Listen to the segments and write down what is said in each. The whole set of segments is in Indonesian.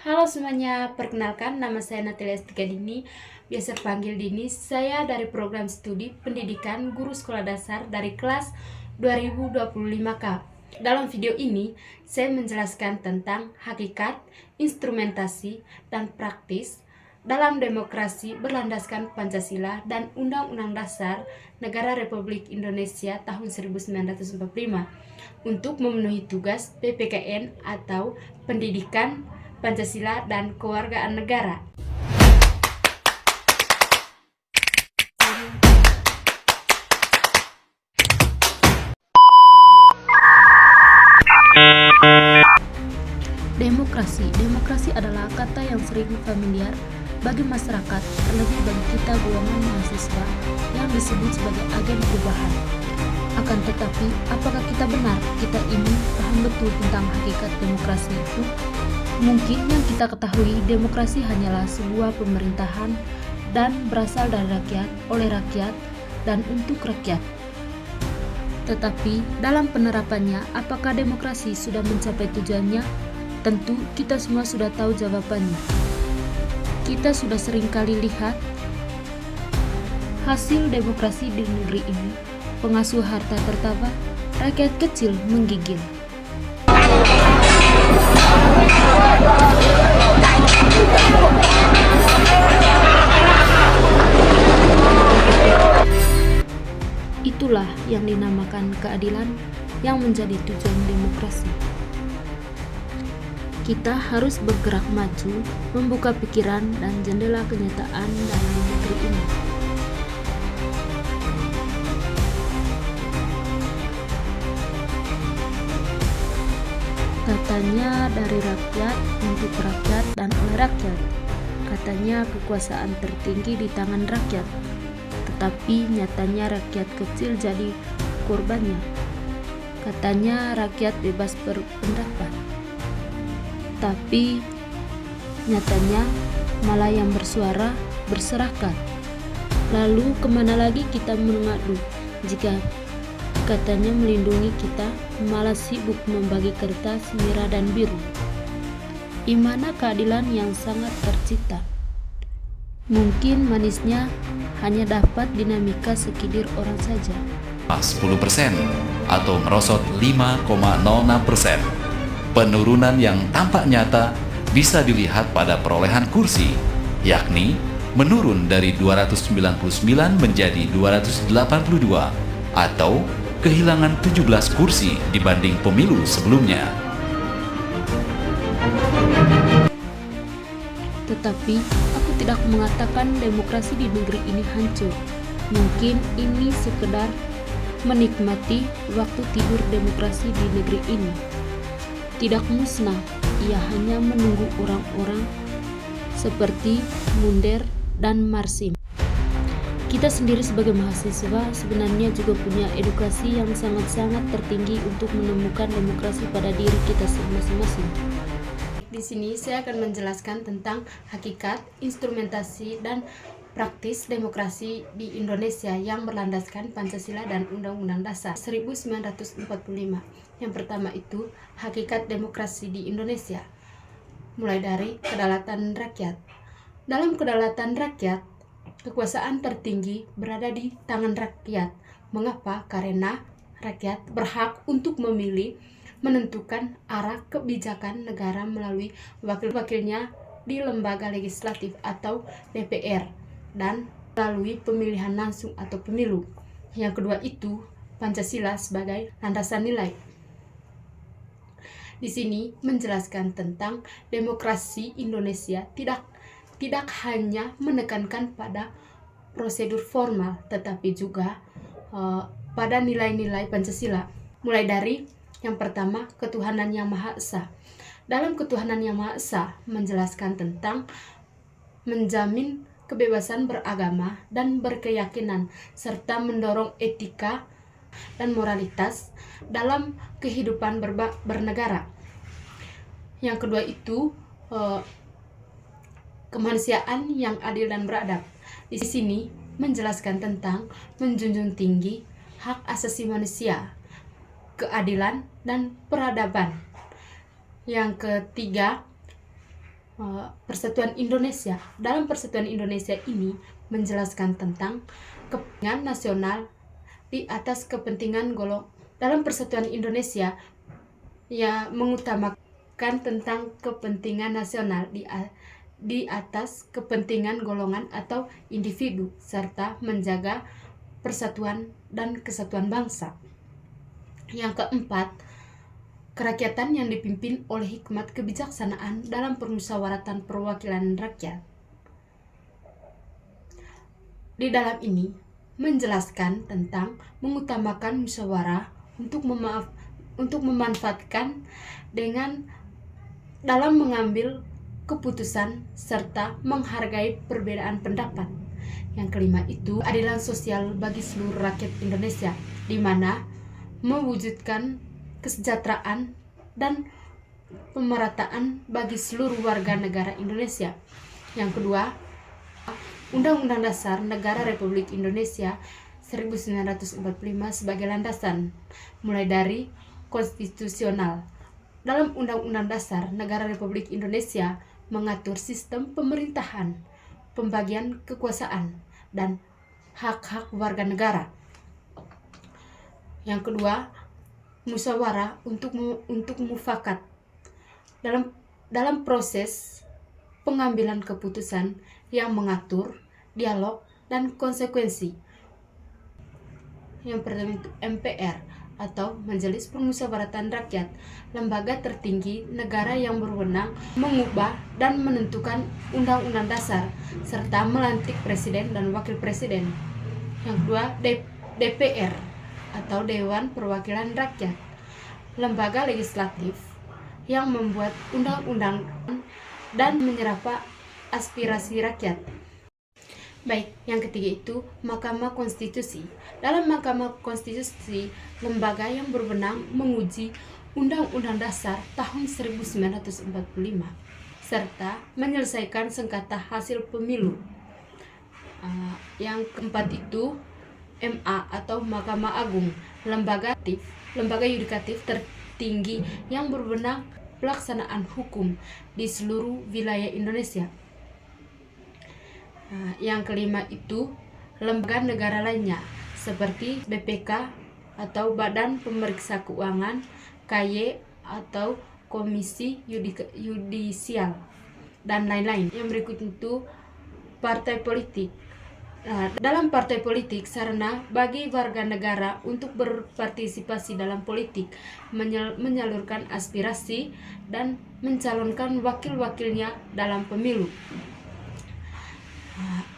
Halo semuanya, perkenalkan nama saya Natalia Estika Dini, biasa panggil Dini. Saya dari program studi pendidikan guru sekolah dasar dari kelas 2025K. Dalam video ini, saya menjelaskan tentang hakikat, instrumentasi, dan praktis dalam demokrasi berlandaskan Pancasila dan Undang-Undang Dasar Negara Republik Indonesia tahun 1945 untuk memenuhi tugas PPKN atau Pendidikan Pancasila dan Kewargaan Negara. Demokrasi adalah kata yang sering familiar bagi masyarakat, terlebih bagi kita golongan mahasiswa yang disebut sebagai agen perubahan. Akan tetapi, apakah kita benar kita ini paham betul tentang hakikat demokrasi itu? Mungkin yang kita ketahui, demokrasi hanyalah sebuah pemerintahan dan berasal dari rakyat, oleh rakyat, dan untuk rakyat. Tetapi dalam penerapannya, apakah demokrasi sudah mencapai tujuannya? Tentu kita semua sudah tahu jawabannya. Kita sudah sering kali lihat hasil demokrasi di negeri ini. Pengasuh harta tertabak, rakyat kecil menggigil. Itulah yang dinamakan keadilan yang menjadi tujuan demokrasi. Kita harus bergerak maju, membuka pikiran dan jendela kenyataan dalam negeri ini. Katanya dari rakyat, untuk rakyat, dan oleh rakyat. Katanya kekuasaan tertinggi di tangan rakyat, tetapi nyatanya rakyat kecil jadi korbannya. Katanya rakyat bebas berpendapat, tapi nyatanya malah yang bersuara berserakat. Lalu kemana lagi kita mengadu jika katanya melindungi kita, malah sibuk membagi kertas merah dan biru? Di mana keadilan yang sangat tercipta? Mungkin manisnya hanya dapat dinamika sekidir orang saja. 10% atau merosot 5,06%. Penurunan yang tampak nyata bisa dilihat pada perolehan kursi, yakni menurun dari 299 menjadi 282 atau kehilangan 17 kursi dibanding pemilu sebelumnya. Tetapi aku tidak mengatakan demokrasi di negeri ini hancur. Mungkin ini sekedar menikmati waktu tidur demokrasi di negeri ini. Tidak musnah, ia hanya menunggu orang-orang seperti Munder dan Marsim. Kita sendiri sebagai mahasiswa sebenarnya juga punya edukasi yang sangat-sangat tertinggi untuk menemukan demokrasi pada diri kita masing-masing. Di sini saya akan menjelaskan tentang hakikat, instrumentasi, dan praktis demokrasi di Indonesia yang berlandaskan Pancasila dan Undang-Undang Dasar 1945. Yang pertama itu hakikat demokrasi di Indonesia, mulai dari kedaulatan rakyat. Dalam kedaulatan rakyat, kekuasaan tertinggi berada di tangan rakyat. Mengapa? Karena rakyat berhak untuk memilih, menentukan arah kebijakan negara melalui wakil-wakilnya di lembaga legislatif atau DPR dan melalui pemilihan langsung atau pemilu. Yang kedua itu Pancasila sebagai landasan nilai. Di sini menjelaskan tentang demokrasi Indonesia tidak hanya menekankan pada prosedur formal, tetapi juga pada nilai-nilai Pancasila. Mulai dari yang pertama, ketuhanan yang Maha Esa. Dalam ketuhanan yang Maha Esa menjelaskan tentang menjamin kebebasan beragama dan berkeyakinan, serta mendorong etika dan moralitas dalam kehidupan bernegara. Yang kedua itu kemanusiaan yang adil dan beradab. Di sini menjelaskan tentang menjunjung tinggi hak asasi manusia, keadilan dan peradaban. Yang ketiga, Persatuan Indonesia. Dalam Persatuan Indonesia ini menjelaskan tentang kepentingan nasional di atas kepentingan dalam Persatuan Indonesia mengutamakan tentang kepentingan nasional di atas kepentingan golongan atau individu, serta menjaga persatuan dan kesatuan bangsa. Yang keempat, kerakyatan yang dipimpin oleh hikmat kebijaksanaan dalam permusyawaratan perwakilan rakyat. Di dalam ini menjelaskan tentang mengutamakan musyawarah untuk memanfaatkan dalam mengambil keputusan serta menghargai perbedaan pendapat. Yang kelima itu keadilan sosial bagi seluruh rakyat Indonesia, di mana mewujudkan kesejahteraan dan pemerataan bagi seluruh warga negara Indonesia. Yang kedua, Undang-Undang Dasar Negara Republik Indonesia 1945 sebagai landasan, mulai dari konstitusional. Dalam Undang-Undang Dasar Negara Republik Indonesia mengatur sistem pemerintahan, pembagian kekuasaan, dan hak-hak warga negara. Yang kedua, musyawarah untuk mufakat. Dalam proses pengambilan keputusan yang mengatur dialog dan konsekuensi. Yang pertama itu MPR atau Majelis Permusyawaratan Rakyat, lembaga tertinggi negara yang berwenang mengubah dan menentukan undang-undang dasar serta melantik presiden dan wakil presiden. Yang kedua, DPR atau Dewan Perwakilan Rakyat, lembaga legislatif yang membuat undang-undang dan menyerap aspirasi rakyat. Baik, yang ketiga itu Mahkamah Konstitusi. Dalam Mahkamah Konstitusi, lembaga yang berwenang menguji Undang-Undang Dasar tahun 1945 serta menyelesaikan sengketa hasil pemilu. Yang keempat itu MA atau Mahkamah Agung, lembaga yudikatif tertinggi yang berwenang pelaksanaan hukum di seluruh wilayah Indonesia. Yang kelima itu lembaga negara lainnya seperti BPK atau Badan Pemeriksa Keuangan, KY atau Komisi Yudisial, dan lain-lain. Yang berikut itu partai politik. Dalam partai politik, sarana bagi warga negara untuk berpartisipasi dalam politik, menyalurkan aspirasi, dan mencalonkan wakil-wakilnya dalam pemilu.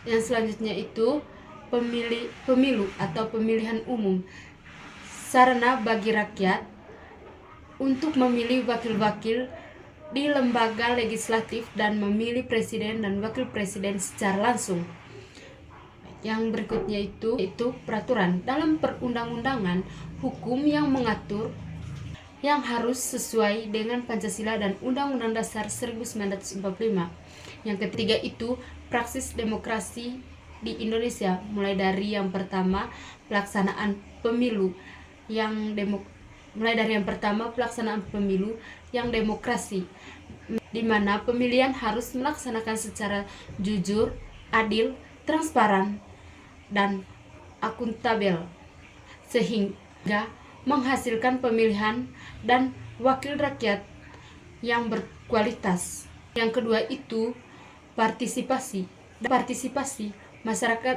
Yang selanjutnya itu pemilu atau pemilihan umum, sarana bagi rakyat untuk memilih wakil-wakil di lembaga legislatif dan memilih presiden dan wakil presiden secara langsung. Yang berikutnya itu peraturan dalam perundang-undangan, hukum yang mengatur yang harus sesuai dengan Pancasila dan Undang-Undang Dasar 1945. Yang ketiga itu praksis demokrasi di Indonesia, mulai dari yang pertama pelaksanaan pemilu yang demokrasi, di mana pemilihan harus melaksanakan secara jujur, adil, transparan, dan akuntabel, sehingga menghasilkan pemilihan dan wakil rakyat yang berkualitas. Yang kedua itu partisipasi masyarakat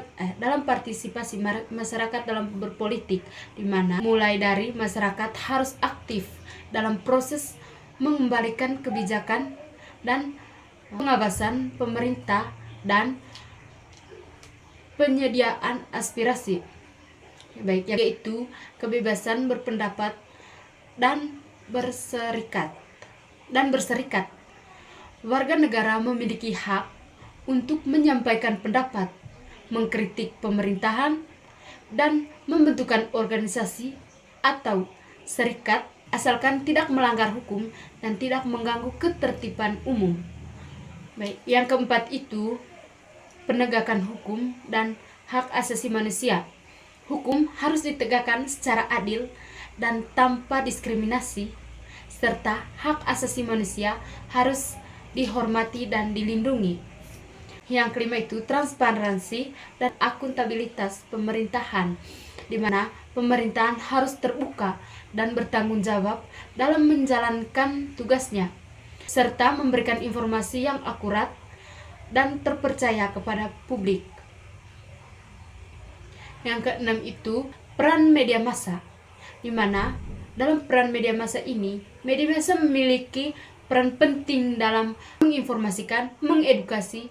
dalam berpolitik, di mana mulai dari masyarakat harus aktif dalam proses mengembalikan kebijakan dan pengawasan pemerintah dan penyediaan aspirasi, baik yaitu kebebasan berpendapat dan berserikat. Warga negara memiliki hak untuk menyampaikan pendapat, mengkritik pemerintahan, dan membentukkan organisasi atau serikat asalkan tidak melanggar hukum dan tidak mengganggu ketertiban umum. Baik, yang keempat itu penegakan hukum dan hak asasi manusia. Hukum harus ditegakkan secara adil dan tanpa diskriminasi, serta hak asasi manusia harus dihormati dan dilindungi. Yang kelima itu transparansi dan akuntabilitas pemerintahan, di mana pemerintahan harus terbuka dan bertanggung jawab dalam menjalankan tugasnya, serta memberikan informasi yang akurat dan terpercaya kepada publik. Yang keenam itu peran media massa, di mana dalam peran media massa ini, media massa memiliki peran penting dalam menginformasikan, mengedukasi,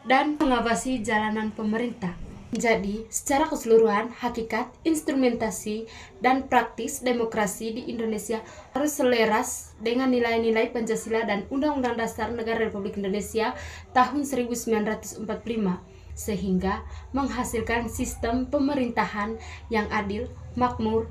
dan mengawasi jalanan pemerintah. Jadi, secara keseluruhan, hakikat, instrumentasi, dan praktis demokrasi di Indonesia harus selaras dengan nilai-nilai Pancasila dan Undang-Undang Dasar Negara Republik Indonesia tahun 1945, sehingga menghasilkan sistem pemerintahan yang adil, makmur,